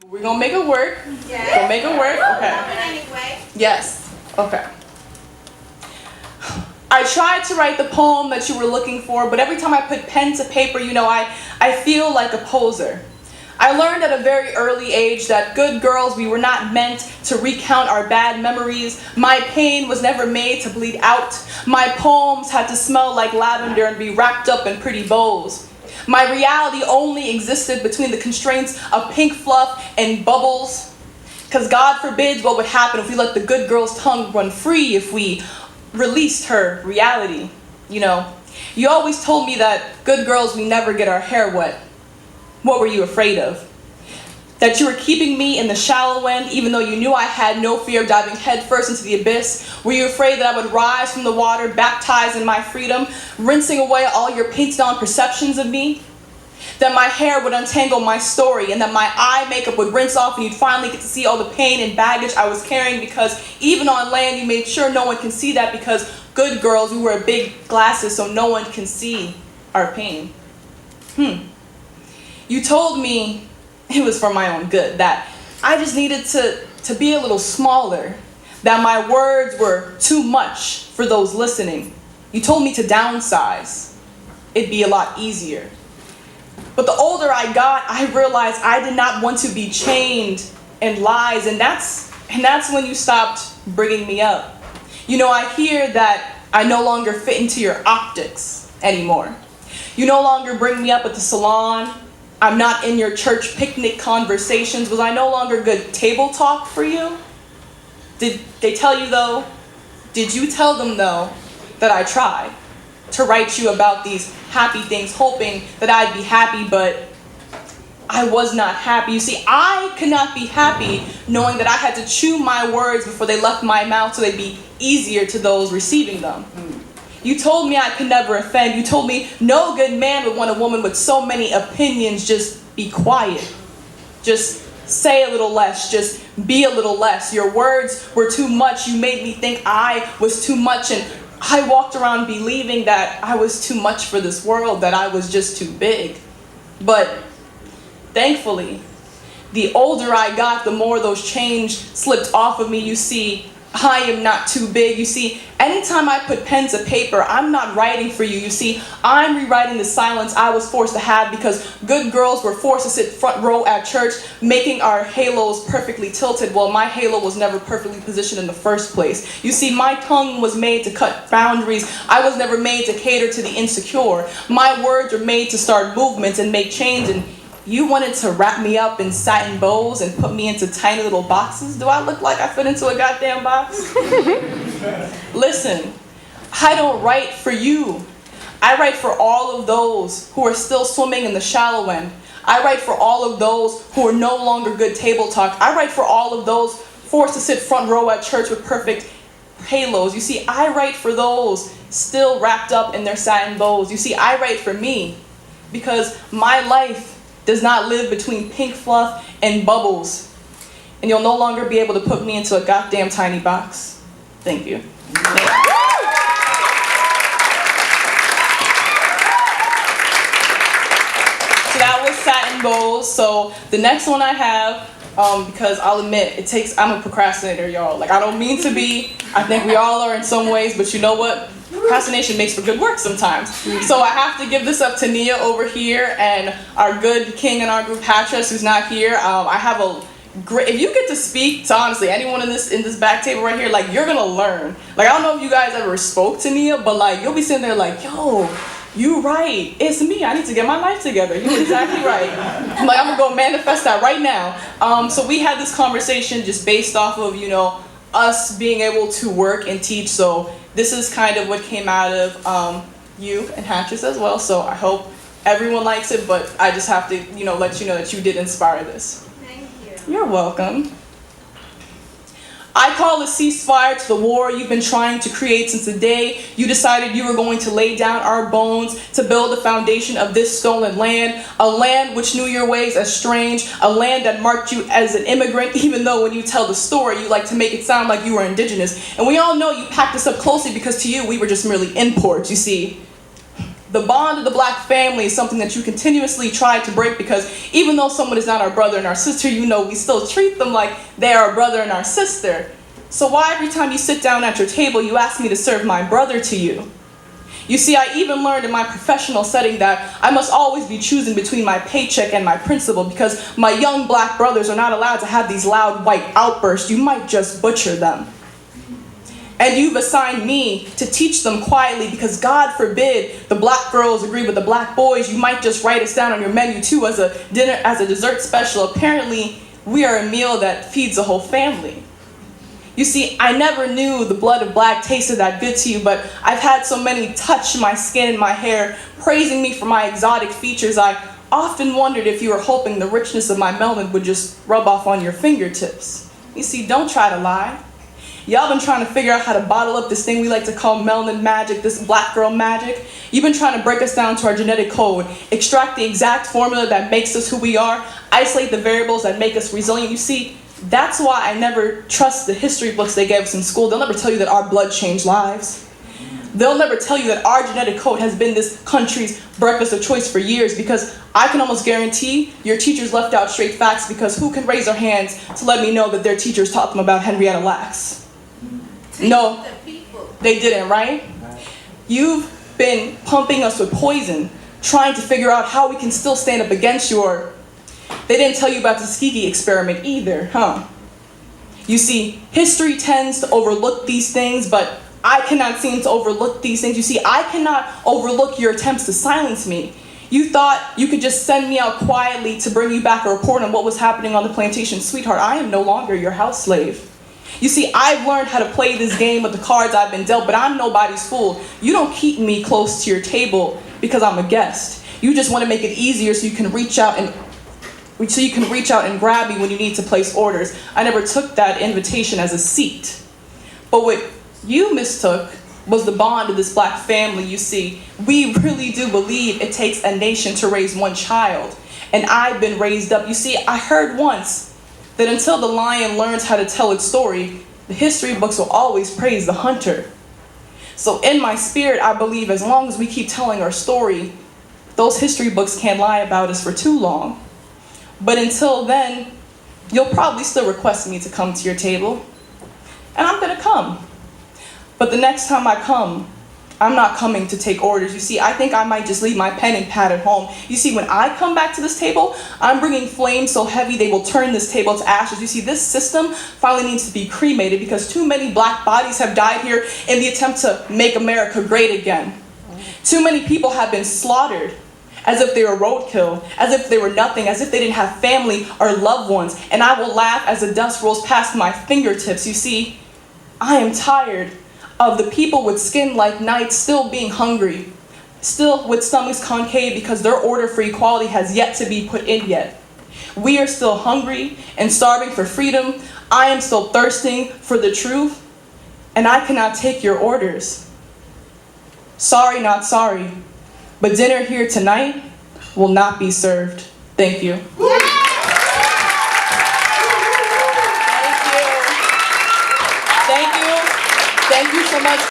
We're gonna make it work. Yes. Gonna make it work. Okay. Anyway. Yes. Okay. I tried to write the poem that you were looking for, but every time I put pen to paper, I feel like a poser. I learned at a very early age that good girls, we were not meant to recount our bad memories. My pain was never made to bleed out. My poems had to smell like lavender and be wrapped up in pretty bows. My reality only existed between the constraints of pink fluff and bubbles. Because God forbids what would happen if we let the good girl's tongue run free, if we released her reality. You always told me that good girls, we never get our hair wet. What were you afraid of? That you were keeping me in the shallow end even though you knew I had no fear of diving headfirst into the abyss? Were you afraid that I would rise from the water, baptized in my freedom, rinsing away all your painted on perceptions of me? That my hair would untangle my story and that my eye makeup would rinse off and you'd finally get to see all the pain and baggage I was carrying, because even on land you made sure no one can see that, because good girls, we wear big glasses so no one can see our pain. You told me it was for my own good, that I just needed to be a little smaller, that my words were too much for those listening. You told me to downsize. It'd be a lot easier. But the older I got, I realized I did not want to be chained in lies, and that's when you stopped bringing me up. I hear that I no longer fit into your optics anymore. You no longer bring me up at the salon. I'm not in your church picnic conversations. Was I no longer good table talk for you? Did they tell you though? Did you tell them though that I tried to write you about these happy things, hoping that I'd be happy, but I was not happy. You see, I could not be happy knowing that I had to chew my words before they left my mouth so they'd be easier to those receiving them. You told me I could never offend. You told me no good man would want a woman with so many opinions. Just be quiet. Just say a little less. Just be a little less. Your words were too much. You made me think I was too much, and I walked around believing that I was too much for this world, that I was just too big. But thankfully, the older I got, the more those chains slipped off of me. You see, I am not too big. You see, anytime I put pen to paper, I'm not writing for you. You see, I'm rewriting the silence I was forced to have because good girls were forced to sit front row at church, making our halos perfectly tilted. Well, my halo was never perfectly positioned in the first place. You see, my tongue was made to cut boundaries. I was never made to cater to the insecure. My words were made to start movements and make change, and you wanted to wrap me up in satin bows and put me into tiny little boxes? Do I look like I fit into a goddamn box? Listen, I don't write for you. I write for all of those who are still swimming in the shallow end. I write for all of those who are no longer good table talk. I write for all of those forced to sit front row at church with perfect halos. You see, I write for those still wrapped up in their satin bows. You see, I write for me because my life does not live between pink fluff and bubbles. And you'll no longer be able to put me into a goddamn tiny box. Thank you. So that was satin bowls. So the next one I have, because I'll admit, I'm a procrastinator, y'all. Like, I don't mean to be. I think we all are in some ways, but you know what? Procrastination makes for good work sometimes. So I have to give this up to Nia over here and our good king in our group, Hatchess, who's not here. I have a great, if you get to speak to honestly anyone in this back table right here, like, you're gonna learn. Like, I don't know if you guys ever spoke to Nia, but like, you'll be sitting there like, yo, you right, it's me, I need to get my life together. You're exactly right. I'm like, I'm gonna go manifest that right now. So we had this conversation just based off of, us being able to work and teach. So this is kind of what came out of you and Hatchess as well. So I hope everyone likes it, but I just have to, let you know that you did inspire this. Thank you. You're welcome. I call a ceasefire to the war you've been trying to create since the day you decided you were going to lay down our bones to build the foundation of this stolen land, a land which knew your ways as strange, a land that marked you as an immigrant, even though when you tell the story, you like to make it sound like you were indigenous. And we all know you packed us up closely because to you, we were just merely imports, you see. the bond of the black family is something that you continuously try to break, because even though someone is not our brother and our sister, you know, we still treat them like they are our brother and our sister. So why every time you sit down at your table, you ask me to serve my brother to you? You see, I even learned in my professional setting that I must always be choosing between my paycheck and my principal, because my young black brothers are not allowed to have these loud white outbursts. You might just butcher them. And you've assigned me to teach them quietly, because God forbid the black girls agree with the black boys. You might just write us down on your menu too as a dinner, as a dessert special. Apparently, we are a meal that feeds a whole family. You see, I never knew the blood of black tasted that good to you, but I've had so many touch my skin and my hair, praising me for my exotic features. I often wondered if you were hoping the richness of my melanin would just rub off on your fingertips. You see, don't try to lie. Y'all been trying to figure out how to bottle up this thing we like to call melanin magic, this black girl magic. You've been trying to break us down to our genetic code, extract the exact formula that makes us who we are, isolate the variables that make us resilient. You see, that's why I never trust the history books they gave us in school. They'll never tell you that our blood changed lives. They'll never tell you that our genetic code has been this country's breakfast of choice for years, because I can almost guarantee your teachers left out straight facts, because who can raise their hands to let me know that their teachers taught them about Henrietta Lacks? No, they didn't, right? You've been pumping us with poison, trying to figure out how we can still stand up against you, or they didn't tell you about the Tuskegee experiment either, huh? You see, history tends to overlook these things, but I cannot seem to overlook these things. You see, I cannot overlook your attempts to silence me. You thought you could just send me out quietly to bring you back a report on what was happening on the plantation. Sweetheart, I am no longer your house slave. You see, I've learned how to play this game with the cards I've been dealt, but I'm nobody's fool. You don't keep me close to your table because I'm a guest. You just want to make it easier so you can reach out and grab me when you need to place orders. I never took that invitation as a seat. But what you mistook was the bond of this black family. You see, we really do believe it takes a nation to raise one child. And I've been raised up. You see, I heard once that until the lion learns how to tell its story, the history books will always praise the hunter. So in my spirit, I believe as long as we keep telling our story, those history books can't lie about us for too long. But until then, you'll probably still request me to come to your table. And I'm gonna come. But the next time I come, I'm not coming to take orders. You see, I think I might just leave my pen and pad at home. You see, when I come back to this table, I'm bringing flames so heavy they will turn this table to ashes. You see, this system finally needs to be cremated, because too many black bodies have died here in the attempt to make America great again. Too many people have been slaughtered as if they were roadkill, as if they were nothing, as if they didn't have family or loved ones. And I will laugh as the dust rolls past my fingertips. You see, I am tired of the people with skin like night still being hungry, still with stomachs concave, because their order for equality has yet to be put in yet. We are still hungry and starving for freedom. I am still thirsting for the truth, and I cannot take your orders. Sorry, not sorry, but dinner here tonight will not be served. Thank you.